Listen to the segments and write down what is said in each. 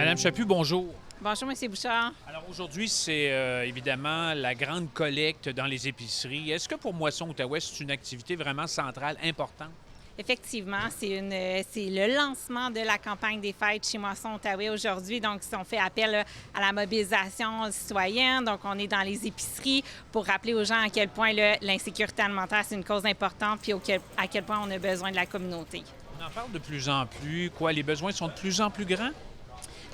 Madame Chaput, bonjour. Bonjour, M. Bouchard. Alors aujourd'hui, c'est évidemment la grande collecte dans les épiceries. Est-ce que pour Moisson-Outaouais, c'est une activité vraiment centrale, importante? Effectivement, c'est le lancement de la campagne des fêtes chez Moisson-Outaouais aujourd'hui. Donc, on fait appel à la mobilisation citoyenne. Donc, on est dans les épiceries pour rappeler aux gens à quel point l'insécurité alimentaire, c'est une cause importante, puis à quel point on a besoin de la communauté. On en parle de plus en plus. Quoi, les besoins sont de plus en plus grands?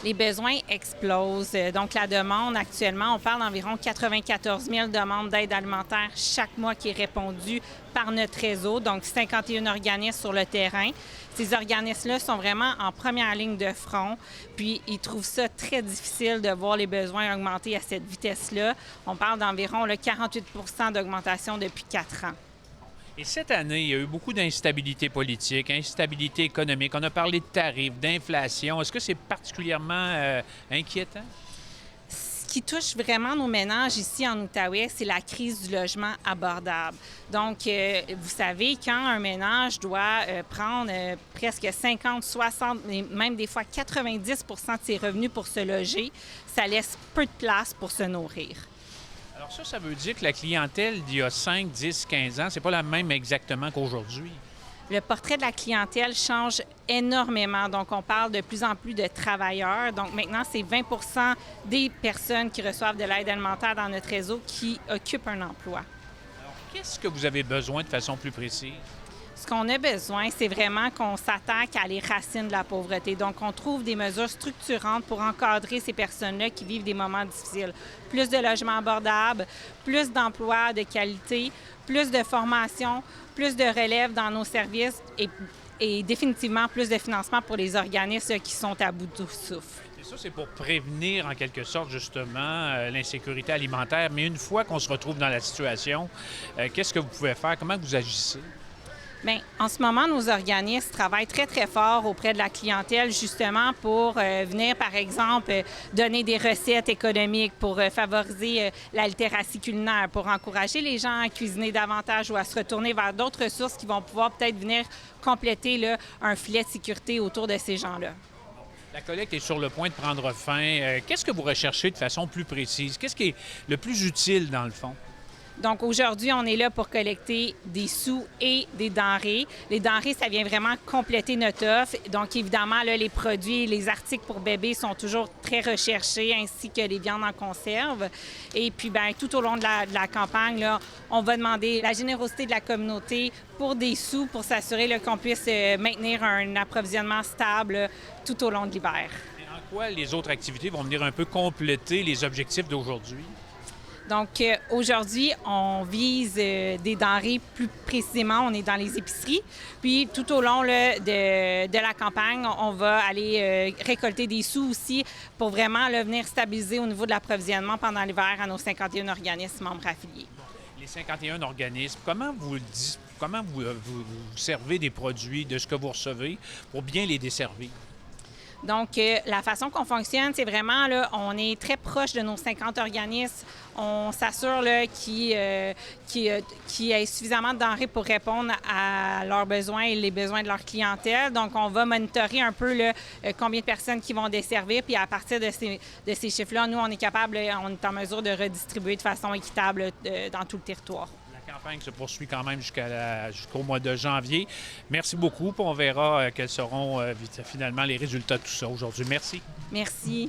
Les besoins explosent. Donc, la demande, actuellement, on parle d'environ 94 000 demandes d'aide alimentaire chaque mois qui est répondue par notre réseau, donc 51 organismes sur le terrain. Ces organismes-là sont vraiment en première ligne de front, puis ils trouvent ça très difficile de voir les besoins augmenter à cette vitesse-là. On parle d'environ 48 d'augmentation depuis 4 ans. Et cette année, il y a eu beaucoup d'instabilité politique, instabilité économique. On a parlé de tarifs, d'inflation. Est-ce que c'est particulièrement inquiétant? Ce qui touche vraiment nos ménages ici en Outaouais, c'est la crise du logement abordable. Donc, vous savez, quand un ménage doit prendre presque 50, 60, même des fois 90 de ses revenus pour se loger, ça laisse peu de place pour se nourrir. Alors ça veut dire que la clientèle d'il y a 5, 10, 15 ans, c'est pas la même exactement qu'aujourd'hui. Le portrait de la clientèle change énormément. Donc, on parle de plus en plus de travailleurs. Donc, maintenant, c'est 20 des personnes qui reçoivent de l'aide alimentaire dans notre réseau qui occupent un emploi. Alors, qu'est-ce que vous avez besoin de façon plus précise? Ce qu'on a besoin, c'est vraiment qu'on s'attaque à les racines de la pauvreté. Donc, on trouve des mesures structurantes pour encadrer ces personnes-là qui vivent des moments difficiles. Plus de logements abordables, plus d'emplois de qualité, plus de formation, plus de relève dans nos services et définitivement plus de financement pour les organismes qui sont à bout de souffle. Et ça, c'est pour prévenir en quelque sorte justement l'insécurité alimentaire. Mais une fois qu'on se retrouve dans la situation, qu'est-ce que vous pouvez faire? Comment vous agissez? Bien, en ce moment, nos organismes travaillent très, très fort auprès de la clientèle justement pour venir, par exemple, donner des recettes économiques pour favoriser la littératie culinaire, pour encourager les gens à cuisiner davantage ou à se retourner vers d'autres ressources qui vont pouvoir peut-être venir compléter là, un filet de sécurité autour de ces gens-là. La collecte est sur le point de prendre fin. Qu'est-ce que vous recherchez de façon plus précise? Qu'est-ce qui est le plus utile dans le fond? Donc aujourd'hui, on est là pour collecter des sous et des denrées. Les denrées, ça vient vraiment compléter notre offre. Donc évidemment, là, les produits, les articles pour bébés sont toujours très recherchés, ainsi que les viandes en conserve. Et puis, bien, tout au long de la campagne, là, on va demander la générosité de la communauté pour des sous, pour s'assurer là, qu'on puisse maintenir un approvisionnement stable tout au long de l'hiver. Et en quoi les autres activités vont venir un peu compléter les objectifs d'aujourd'hui? Donc, aujourd'hui, on vise des denrées plus précisément. On est dans les épiceries. Puis, tout au long là, de la campagne, on va aller récolter des sous aussi pour vraiment là, venir stabiliser au niveau de l'approvisionnement pendant l'hiver à nos 51 organismes membres affiliés. Les 51 organismes, comment vous servez des produits de ce que vous recevez pour bien les desservir? Donc, la façon qu'on fonctionne, c'est vraiment, là, on est très proche de nos 50 organismes. On s'assure qu'il y ait suffisamment de denrées pour répondre à leurs besoins et les besoins de leur clientèle. Donc, on va monitorer un peu là, combien de personnes qui vont desservir. Puis, à partir de ces chiffres-là, nous, on est en mesure de redistribuer de façon équitable dans tout le territoire. La campagne se poursuit quand même jusqu'au mois de janvier. Merci beaucoup. Puis on verra quels seront finalement les résultats de tout ça aujourd'hui. Merci. Merci.